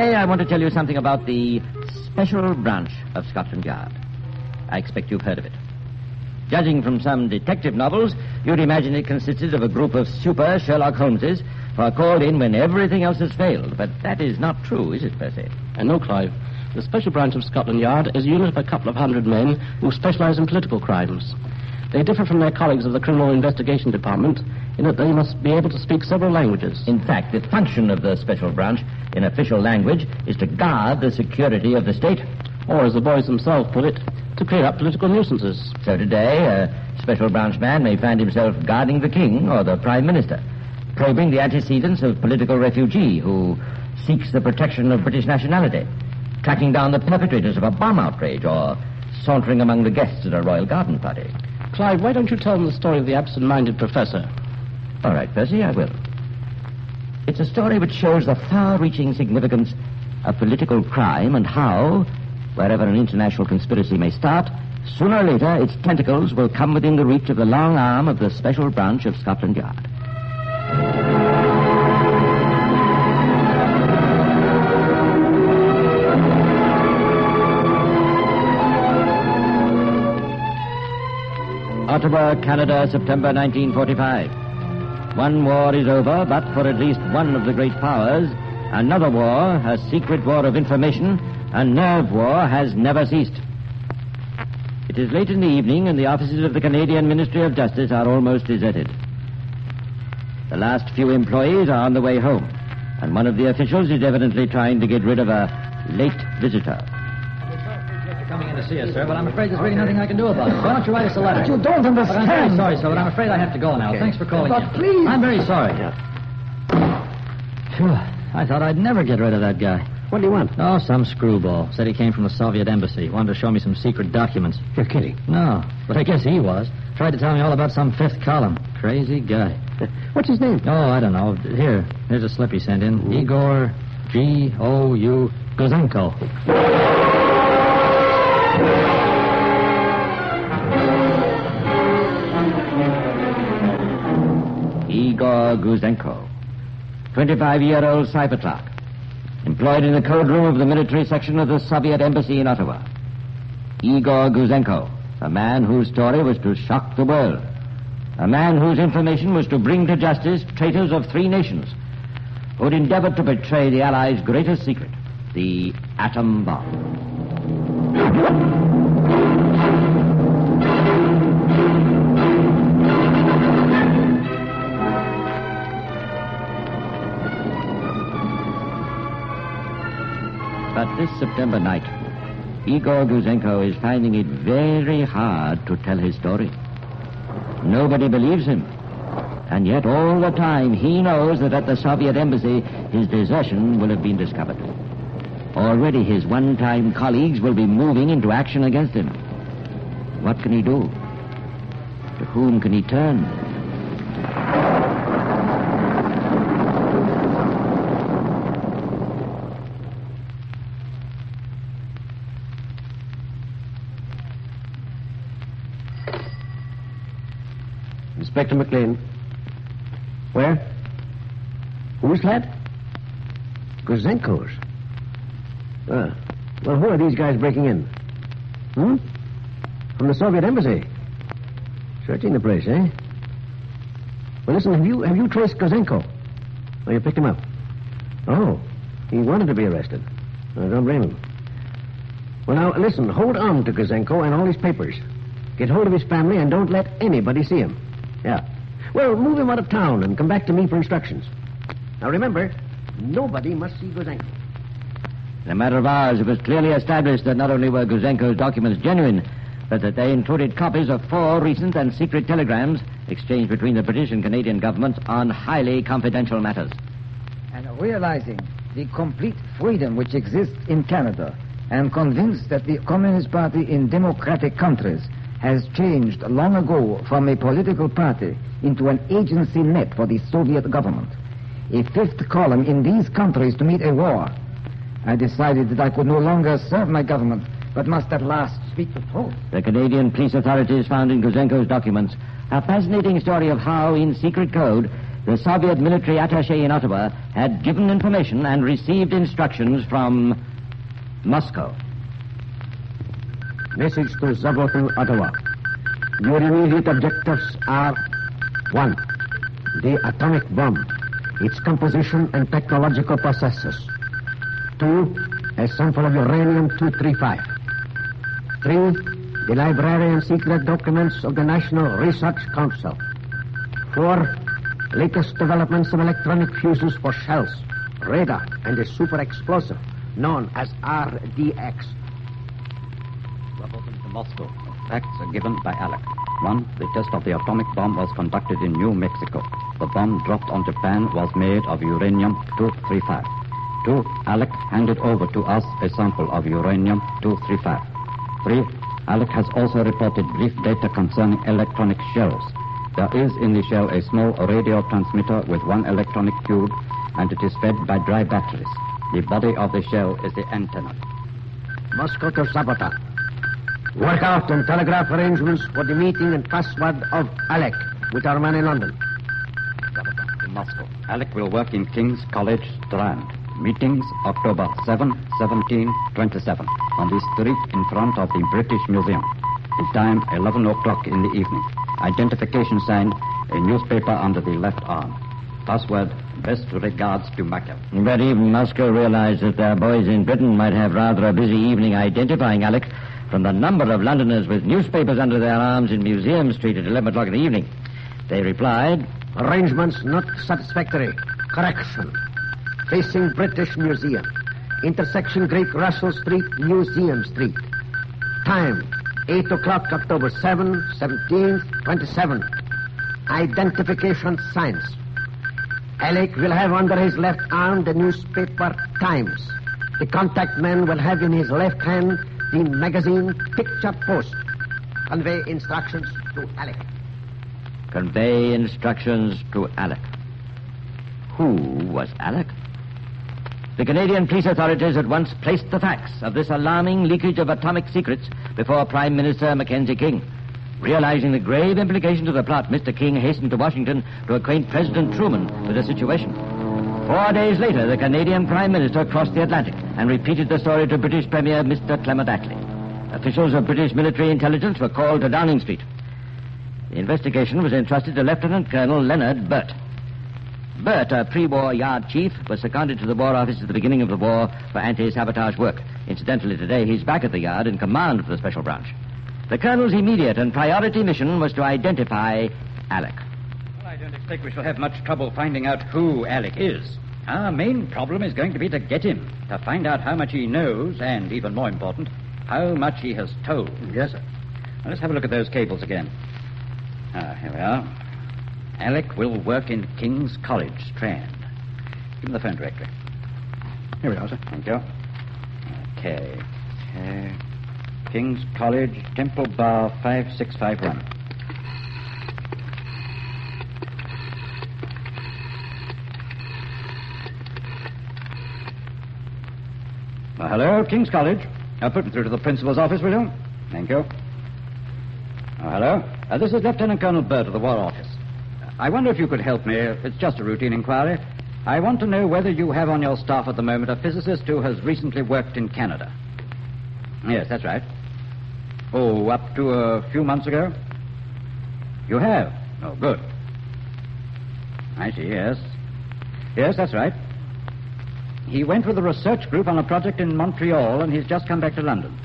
Today, I want to tell you something about the Special Branch of Scotland Yard. I expect you've heard of it. Judging from some detective novels, you'd imagine it consisted of a group of super Sherlock Holmeses who are called in when everything else has failed. But that is not true, is it, Percy? No, Clive. The Special Branch of Scotland Yard is a unit of a couple of hundred men who specialize in political crimes. They differ from their colleagues of the Criminal Investigation Department in that they must be able to speak several languages. In fact, the function of the Special Branch in official language is to guard the security of the state. Or, as the boys themselves put it, to clear up political nuisances. So today, a Special Branch man may find himself guarding the King or the Prime Minister, probing the antecedents of political refugee who seeks the protection of British nationality, tracking down the perpetrators of a bomb outrage, or sauntering among the guests at a royal garden party. Clive, why don't you tell them the story of the absent-minded professor? All right, Percy, I will. It's a story which shows the far-reaching significance of political crime and how, wherever an international conspiracy may start, sooner or later its tentacles will come within the reach of the long arm of the Special Branch of Scotland Yard. Ottawa, Canada, September 1945. One war is over, but for at least one of the great powers, another war, a secret war of information, a nerve war, has never ceased. It is late in the evening, and the offices of the Canadian Ministry of Justice are almost deserted. The last few employees are on the way home, and one of the officials is evidently trying to get rid of a late visitor. Coming in to see us, sir, but I'm afraid there's really nothing I can do about it. Why don't you write us a letter? But you don't understand. But I'm very sorry, sir, but I'm afraid I have to go now. Okay. Thanks for calling But in. please. I'm very sorry. Phew, I thought I'd never get rid of that guy. What do you want? Oh, some screwball. Said he came from the Soviet embassy. Wanted to show me some secret documents. You're kidding. No, but I guess he was. Tried to tell me all about some fifth column. Crazy guy. What's his name? Oh, I don't know. Here's a slip he sent in. Igor Gouzenko. Igor Gouzenko, 25-year-old Cipher clerk, employed in the code room of the military section of the Soviet embassy in Ottawa. Igor Gouzenko, a man whose story was to shock the world, a man whose information was to bring to justice traitors of three nations who had endeavored to betray the Allies' greatest secret, the atom bomb. But this September night, Igor Gouzenko is finding it very hard to tell his story. Nobody believes him. And yet all the time he knows that at the Soviet embassy his desertion will have been discovered. Already his one-time colleagues will be moving into action against him. What can he do? To whom can he turn? Inspector McLean. Where? Whose lad? Gouzenko's. Well, who are these guys breaking in? From the Soviet embassy. Searching the place, eh? Well, listen, have you traced Gouzenko? Oh, you picked him up? Oh, he wanted to be arrested. I don't blame him. Well, now, listen, hold on to Gouzenko and all his papers. Get hold of his family and don't let anybody see him. Yeah. Well, move him out of town and come back to me for instructions. Now, remember, nobody must see Gouzenko. In a matter of hours, it was clearly established that not only were Gouzenko's documents genuine, but that they included copies of 4 recent and secret telegrams exchanged between the British and Canadian governments on highly confidential matters. And realizing the complete freedom which exists in Canada, and convinced that the Communist Party in democratic countries has changed long ago from a political party into an agency net for the Soviet government, a fifth column in these countries to meet a war, I decided that I could no longer serve my government, but must at last speak the truth. The Canadian police authorities found in Gouzenko's documents a fascinating story of how, in secret code, the Soviet military attaché in Ottawa had given information and received instructions from Moscow. Message to Zabotin, Ottawa. Your immediate objectives are 1. The atomic bomb, its composition and technological processes. 2. A sample of uranium-235. 3. The library and secret documents of the National Research Council. 4. Latest developments of electronic fuses for shells, radar, and a super explosive known as RDX. Zabotin to Moscow. Facts are given by Alec. 1. The test of the atomic bomb was conducted in New Mexico. The bomb dropped on Japan was made of uranium-235. 2. Alec handed over to us a sample of uranium-235. 3. Alec has also reported brief data concerning electronic shells. There is in the shell a small radio transmitter with one electronic tube, and it is fed by dry batteries. The body of the shell is the antenna. Moscow to Sabota. Work out and telegraph arrangements for the meeting and password of Alec with our man in London. Sabota to Moscow. Alec will work in King's College, Strand. Meetings October 7, 17, 27 on the street in front of the British Museum. The time 11 o'clock in the evening. Identification sign, a newspaper under the left arm. Password, best regards to Makel. But even Moscow realized that their boys in Britain might have rather a busy evening identifying Alec from the number of Londoners with newspapers under their arms in Museum Street at 11 o'clock in the evening. They replied, Arrangements not satisfactory. Correction. Facing British Museum. Intersection Great Russell Street, Museum Street. Time, 8 o'clock, October 7, 17th, 27. Identification signs. Alec will have under his left arm the newspaper Times. The contact man will have in his left hand the magazine Picture Post. Convey instructions to Alec. Convey instructions to Alec. Who was Alec? The Canadian police authorities at once placed the facts of this alarming leakage of atomic secrets before Prime Minister Mackenzie King. Realizing the grave implications of the plot, Mr. King hastened to Washington to acquaint President Truman with the situation. 4 days later, the Canadian Prime Minister crossed the Atlantic and repeated the story to British Premier Mr. Clement Attlee. Officials of British military intelligence were called to Downing Street. The investigation was entrusted to Lieutenant Colonel Leonard Burt. Burt, a pre-war yard chief, was seconded to the War Office at the beginning of the war for anti-sabotage work. Incidentally, today he's back at the yard in command of the Special Branch. The Colonel's immediate and priority mission was to identify Alec. Well, I don't expect we shall have much trouble finding out who Alec is. Our main problem is going to be to get him, to find out how much he knows, and, even more important, how much he has told. Yes, sir. Now, let's have a look at those cables again. Here we are. Alec will work in King's College, Strand. Give him the phone directory. Here we are, sir. Thank you. Okay. King's College, Temple Bar 5651. Well, hello, King's College. Put me through to the principal's office, will you? Thank you. Hello. This is Lieutenant Colonel Burt of the War Office. I wonder if you could help me. It's just a routine inquiry. I want to know whether you have on your staff at the moment a physicist who has recently worked in Canada. Yes, that's right. Oh, up to a few months ago? You have? Oh, good. I see, yes. Yes, that's right. He went with a research group on a project in Montreal, and he's just come back to London.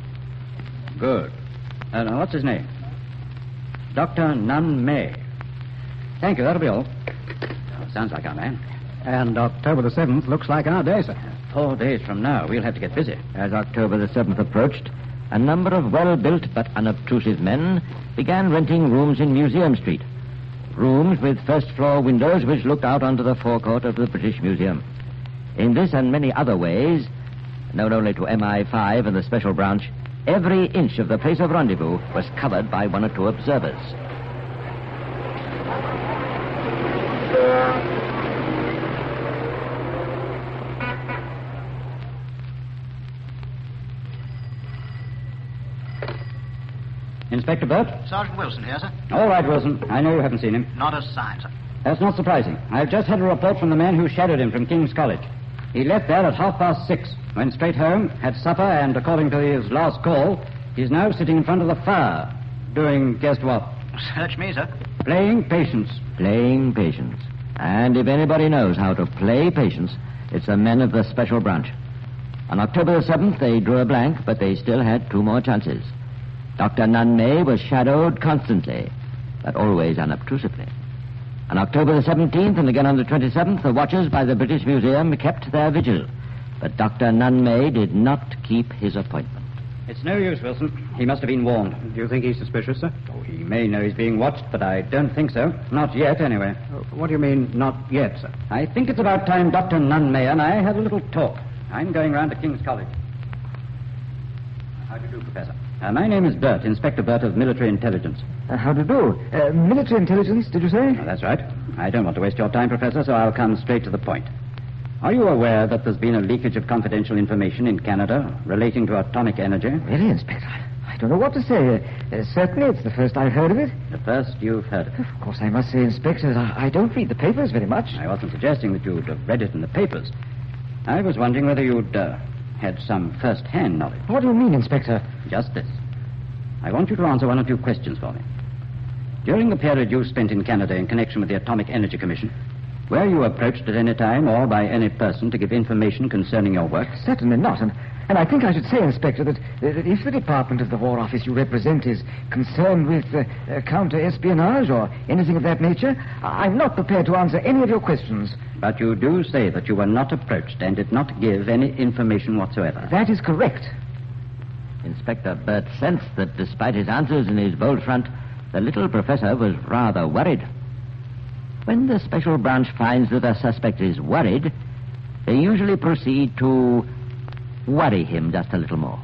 Good. Now, what's his name? Dr. Nun May. Thank you, that'll be all. Oh, sounds like our man. And October the 7th looks like our day, sir. 4 days from now, we'll have to get busy. As October the 7th approached, a number of well-built but unobtrusive men began renting rooms in Museum Street. Rooms with first-floor windows which looked out onto the forecourt of the British Museum. In this and many other ways, known only to MI5 and the Special Branch, every inch of the place of rendezvous was covered by one or two observers. Inspector Burt? Sergeant Wilson here, sir. All right, Wilson. I know you haven't seen him. Not a sign, sir. That's not surprising. I've just had a report from the man who shadowed him from King's College. He left there at 6:30, went straight home, had supper, and according to his last call, he's now sitting in front of the fire, doing guess what? Search me, sir. Playing patience. Playing patience. And if anybody knows how to play patience, it's the men of the Special Branch. On October the 7th, they drew a blank, but they still had 2 more chances. Dr. Nunn May was shadowed constantly, but always unobtrusively. On October the 17th and again on the 27th, the watchers by the British Museum kept their vigil. But Dr. Nunn May did not keep his appointment. It's no use, Wilson. He must have been warned. Do you think he's suspicious, sir? Oh, he may know he's being watched, but I don't think so. Not yet, anyway. What do you mean, not yet, sir? I think it's about time Dr. Nunn May and I had a little talk. I'm going round to King's College. How do you do, Professor? My name is Burt, Inspector Burt of Military Intelligence. How do you do? Military intelligence, did you say? That's right. I don't want to waste your time, Professor, so I'll come straight to the point. Are you aware that there's been a leakage of confidential information in Canada relating to atomic energy? Really, Inspector? I don't know what to say. Certainly, it's the first I've heard of it. The first you've heard of it? Of course, I must say, Inspector, I don't read the papers very much. I wasn't suggesting that you'd have read it in the papers. I was wondering whether you'd had some first-hand knowledge. What do you mean, Inspector? Just this. I want you to answer 1 or 2 questions for me. During the period you spent in Canada in connection with the Atomic Energy Commission, were you approached at any time or by any person to give information concerning your work? Certainly not. And I think I should say, Inspector, that if the Department of the War Office you represent is concerned with counter-espionage or anything of that nature, I'm not prepared to answer any of your questions. But you do say that you were not approached and did not give any information whatsoever. That is correct. Inspector Burt sensed that despite his answers and his bold front, the little professor was rather worried. When the Special Branch finds that a suspect is worried, they usually proceed to worry him just a little more.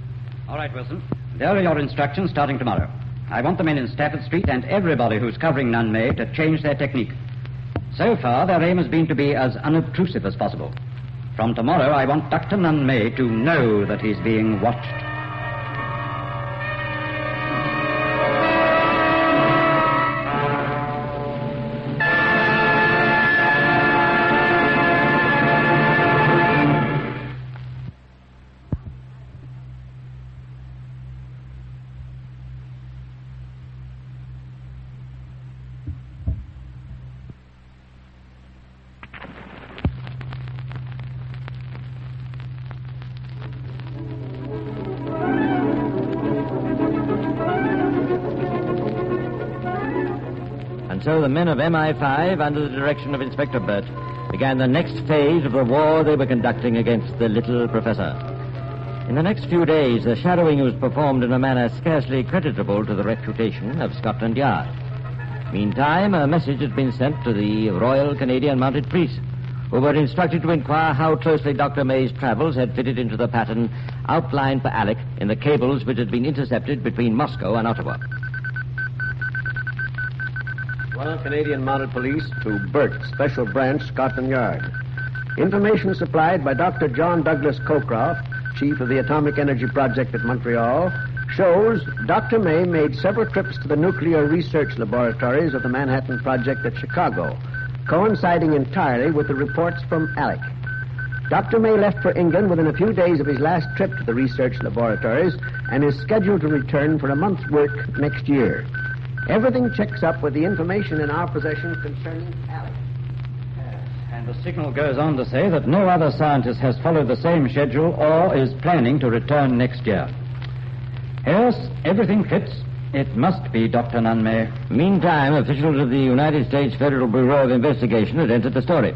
All right, Wilson. There are your instructions starting tomorrow. I want the men in Stafford Street and everybody who's covering Nunn May to change their technique. So far, their aim has been to be as unobtrusive as possible. From tomorrow, I want Dr. Nunn May to know that he's being watched. So the men of MI5, under the direction of Inspector Burt, began the next phase of the war they were conducting against the little professor. In the next few days, the shadowing was performed in a manner scarcely creditable to the reputation of Scotland Yard. Meantime, a message had been sent to the Royal Canadian Mounted Police, who were instructed to inquire how closely Dr. May's travels had fitted into the pattern outlined for Alec in the cables which had been intercepted between Moscow and Ottawa. Royal Canadian Mounted Police to Burt, Special Branch, Scotland Yard. Information supplied by Dr. John Douglas Cockcroft, Chief of the Atomic Energy Project at Montreal, shows Dr. May made several trips to the nuclear research laboratories of the Manhattan Project at Chicago, coinciding entirely with the reports from Alec. Dr. May left for England within a few days of his last trip to the research laboratories and is scheduled to return for a month's work next year. Everything checks up with the information in our possession concerning Alec. And the signal goes on to say that no other scientist has followed the same schedule or is planning to return next year. Yes, everything fits. It must be Dr. Nunn May. Meantime, officials of the United States Federal Bureau of Investigation had entered the story.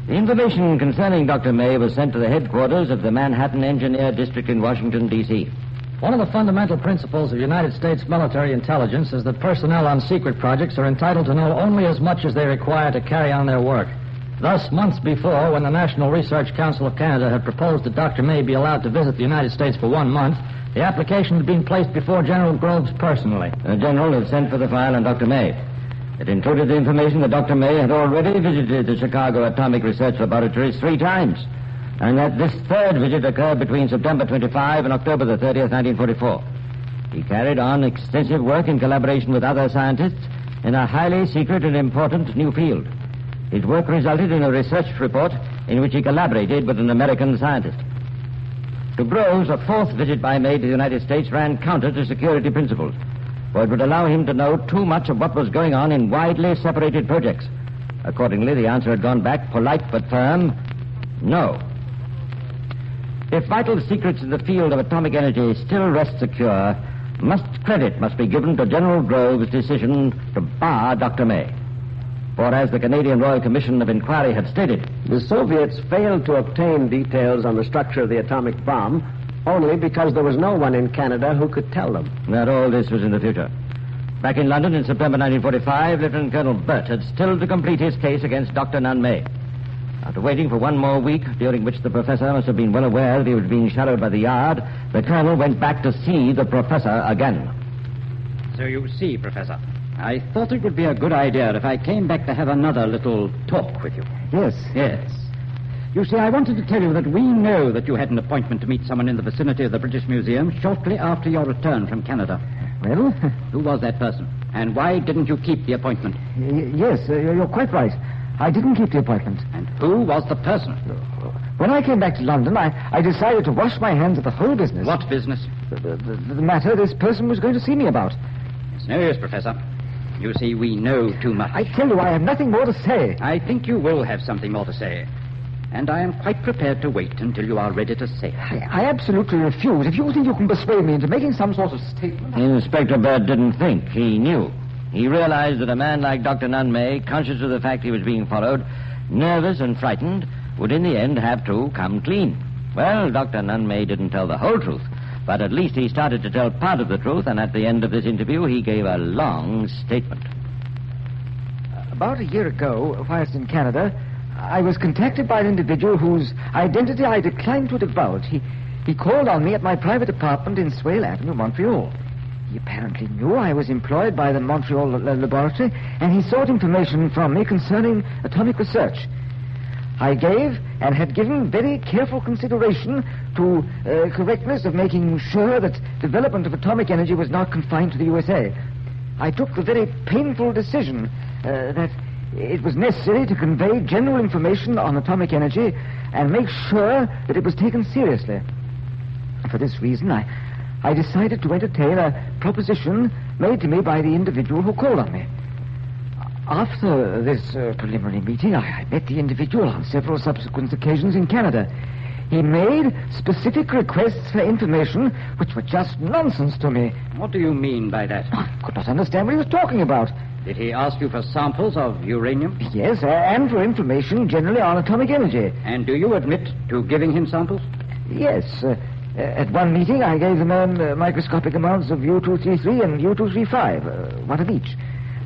The information concerning Dr. May was sent to the headquarters of the Manhattan Engineer District in Washington, D.C. One of the fundamental principles of United States military intelligence is that personnel on secret projects are entitled to know only as much as they require to carry on their work. Thus, months before, when the National Research Council of Canada had proposed that Dr. May be allowed to visit the United States for 1 month, the application had been placed before General Groves personally. The General had sent for the file on Dr. May. It included the information that Dr. May had already visited the Chicago Atomic Research Laboratories 3 times, and that this 3rd visit occurred between September 25 and October the 30th, 1944. He carried on extensive work in collaboration with other scientists in a highly secret and important new field. His work resulted in a research report in which he collaborated with an American scientist. To Groves, a fourth visit by May to the United States ran counter to security principles, for it would allow him to know too much of what was going on in widely separated projects. Accordingly, the answer had gone back, polite but firm, no. If vital secrets in the field of atomic energy still rest secure, credit must be given to General Groves' decision to bar Dr. May. For as the Canadian Royal Commission of Inquiry had stated, the Soviets failed to obtain details on the structure of the atomic bomb only because there was no one in Canada who could tell them. That all this was in the future. Back in London in September 1945, Lieutenant Colonel Burt had still to complete his case against Dr. Nunn May. After waiting for one more week, during which the professor must have been well aware that he was being shadowed by the Yard, the colonel went back to see the professor again. So you see, Professor, I thought it would be a good idea if I came back to have another little talk with you. Yes. Yes. You see, I wanted to tell you that we know that you had an appointment to meet someone in the vicinity of the British Museum shortly after your return from Canada. Well? Who was that person? And why didn't you keep the appointment? Yes, you're quite right. I didn't keep the appointment. And who was the person? When I came back to London, I decided to wash my hands of the whole business. What business? The matter this person was going to see me about. It's no use, Professor. You see, we know too much. I tell you, I have nothing more to say. I think you will have something more to say. And I am quite prepared to wait until you are ready to say it. I absolutely refuse. If you think you can persuade me into making some sort of statement... Inspector Burt didn't think. He knew. He realized that a man like Dr. Nunn May, conscious of the fact he was being followed, nervous and frightened, would in the end have to come clean. Well, Dr. Nunn May didn't tell the whole truth, but at least he started to tell part of the truth, and at the end of this interview, he gave a long statement. About a year ago, whilst in Canada, I was contacted by an individual whose identity I declined to divulge. He called on me at my private apartment in Swale Avenue, Montreal. He apparently knew I was employed by the Montreal laboratory, and he sought information from me concerning atomic research. I gave and had given very careful consideration to correctness of making sure that development of atomic energy was not confined to the USA. I took the very painful decision that it was necessary to convey general information on atomic energy and make sure that it was taken seriously. For this reason, I decided to entertain a proposition made to me by the individual who called on me. After this preliminary meeting, I met the individual on several subsequent occasions in Canada. He made specific requests for information which were just nonsense to me. What do you mean by that? I could not understand what he was talking about. Did he ask you for samples of uranium? Yes, and for information generally on atomic energy. And do you admit to giving him samples? Yes. At one meeting, I gave the man microscopic amounts of U-233 and U-235, one of each.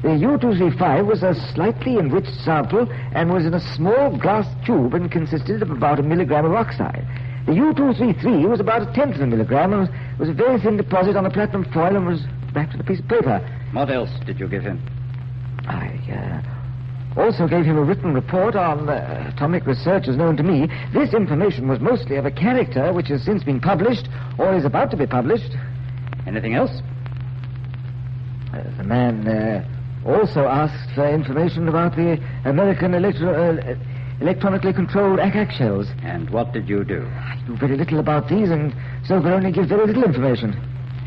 The U-235 was a slightly enriched sample and was in a small glass tube and consisted of about 1 milligram of oxide. The U-233 was about 1/10 of a milligram and was a very thin deposit on a platinum foil and was wrapped in a piece of paper. What else did you give him? I also gave him a written report on atomic research as known to me. This information was mostly of a character which has since been published or is about to be published. Anything else? The man also asked for information about the American electronically controlled ack shells. And what did you do? I knew very little about these and so could only give very little information.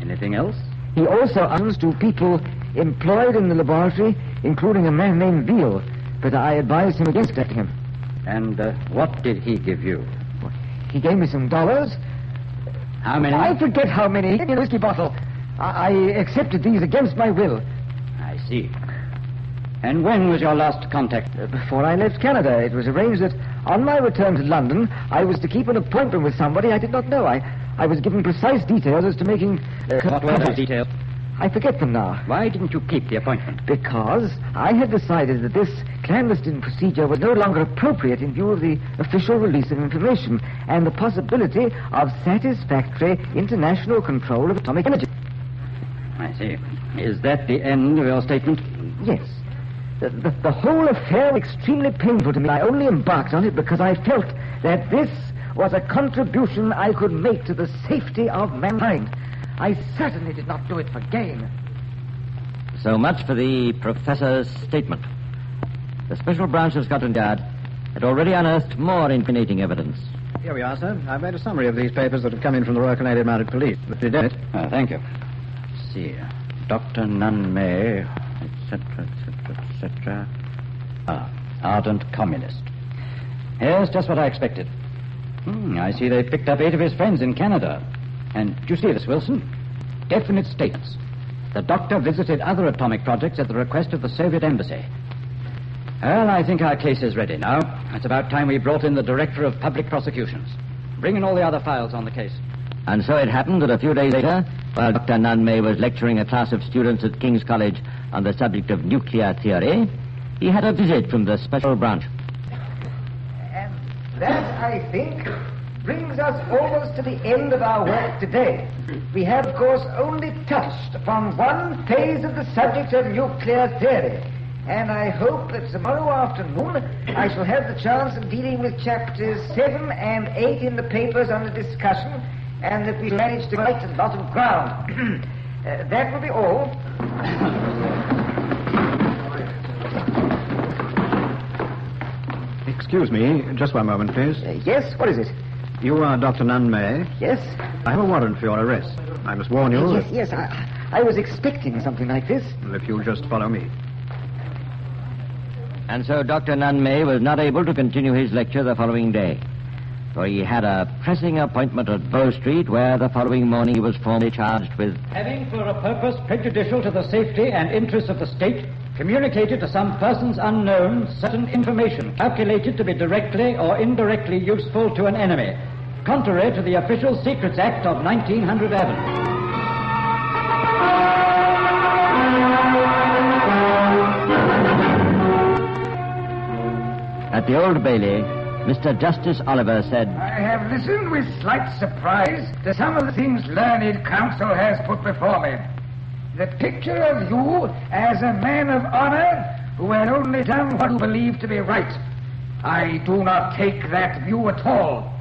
Anything else? He also asked to people employed in the laboratory, including a man named Veal, but I advised him against taking him. And what did he give you? He gave me some dollars. How many? I forget how many. He gave me a whiskey bottle. I accepted these against my will. I see. And when was your last contact? Before I left Canada. It was arranged that on my return to London, I was to keep an appointment with somebody I did not know. I was given precise details as to making... what were those details? I forget them now. Why didn't you keep the appointment? Because I had decided that this clandestine procedure was no longer appropriate in view of the official release of information and the possibility of satisfactory international control of atomic energy. I see. Is that the end of your statement? Yes. The whole affair was extremely painful to me. I only embarked on it because I felt that this was a contribution I could make to the safety of mankind. I certainly did not do it for gain. So much for the professor's statement. The Special Branch of Scotland Yard had already unearthed more incriminating evidence. Here we are, sir. I've made a summary of these papers that have come in from the Royal Canadian Mounted Police. Did it? Thank you. Let's see. Dr. Nunn May, etc., etc. Ardent communist. Yes, just what I expected. I see they picked up 8 of his friends in Canada. And do you see this, Wilson? Definite statements. The doctor visited other atomic projects at the request of the Soviet embassy. Well, I think our case is ready now. It's about time we brought in the Director of Public Prosecutions. Bring in all the other files on the case. And so it happened that a few days later, while Dr. Nunn May was lecturing a class of students at King's College on the subject of nuclear theory, he had a visit from the Special Branch. And that, I think, brings us almost to the end of our work today. We have, of course, only touched upon one phase of the subject of nuclear theory. And I hope that tomorrow afternoon I shall have the chance of dealing with chapters 7 and 8 in the papers under discussion, and that we manage to write a lot of ground. That will be all. Excuse me, just one moment, please. Yes, what is it? You are Dr. Nunn May. Yes? I have a warrant for your arrest. I must warn you. Yes, I was expecting something like this. If you'll just follow me. And so Dr. Nunn May was not able to continue his lecture the following day, for he had a pressing appointment at Bow Street, where the following morning he was formally charged with having for a purpose prejudicial to the safety and interests of the state communicated to some persons unknown certain information calculated to be directly or indirectly useful to an enemy, contrary to the Official Secrets Act of 1911. At the Old Bailey, Mr. Justice Oliver said, I have listened with slight surprise to some of the things learned counsel has put before me. The picture of you as a man of honor who had only done what you believed to be right. I do not take that view at all.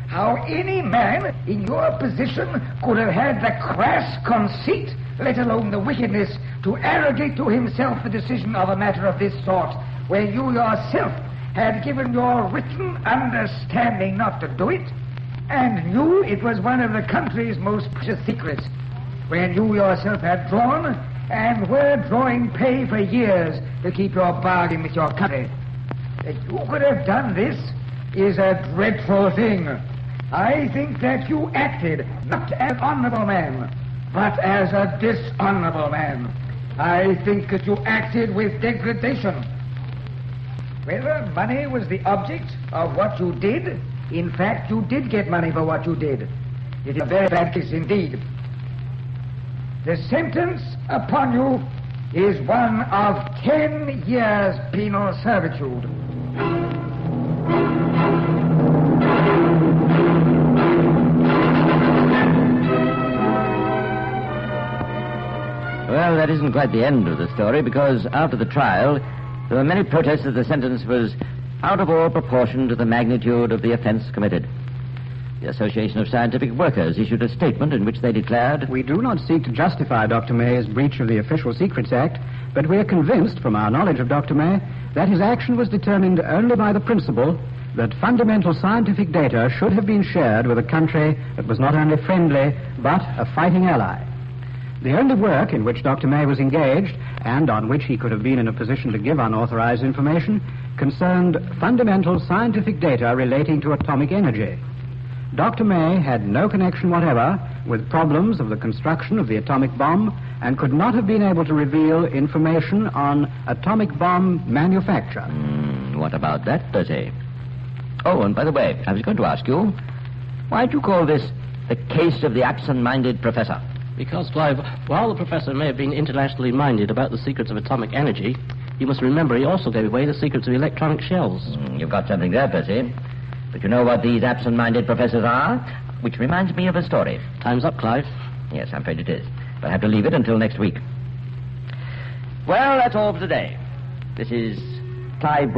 How any man in your position could have had the crass conceit, let alone the wickedness, to arrogate to himself the decision of a matter of this sort, where you yourself had given your written understanding not to do it, and knew it was one of the country's most precious secrets, when you yourself had drawn and were drawing pay for years to keep your bargain with your country. That you could have done this is a dreadful thing. I think that you acted not as an honorable man, but as a dishonorable man. I think that you acted with degradation. Whether money was the object of what you did, in fact, you did get money for what you did. It is a very bad case indeed. The sentence upon you is one of 10 years penal servitude. Well, that isn't quite the end of the story, because after the trial, there were many protests that the sentence was out of all proportion to the magnitude of the offense committed. The Association of Scientific Workers issued a statement in which they declared, We do not seek to justify Dr. May's breach of the Official Secrets Act, but we are convinced from our knowledge of Dr. May that his action was determined only by the principle that fundamental scientific data should have been shared with a country that was not only friendly, but a fighting ally. The only work in which Dr. May was engaged, and on which he could have been in a position to give unauthorized information, concerned fundamental scientific data relating to atomic energy. Dr. May had no connection whatever with problems of the construction of the atomic bomb, and could not have been able to reveal information on atomic bomb manufacture. What about that, Percy? Oh, and by the way, I was going to ask you, why do you call this the case of the absent-minded professor? Because, Clive, while the professor may have been internationally minded about the secrets of atomic energy, you must remember he also gave away the secrets of electronic shells. You've got something there, Percy. But you know what these absent-minded professors are? Which reminds me of a story. Time's up, Clive. Yes, I'm afraid it is. But I have to leave it until next week. Well, that's all for today. This is Clive Brooks.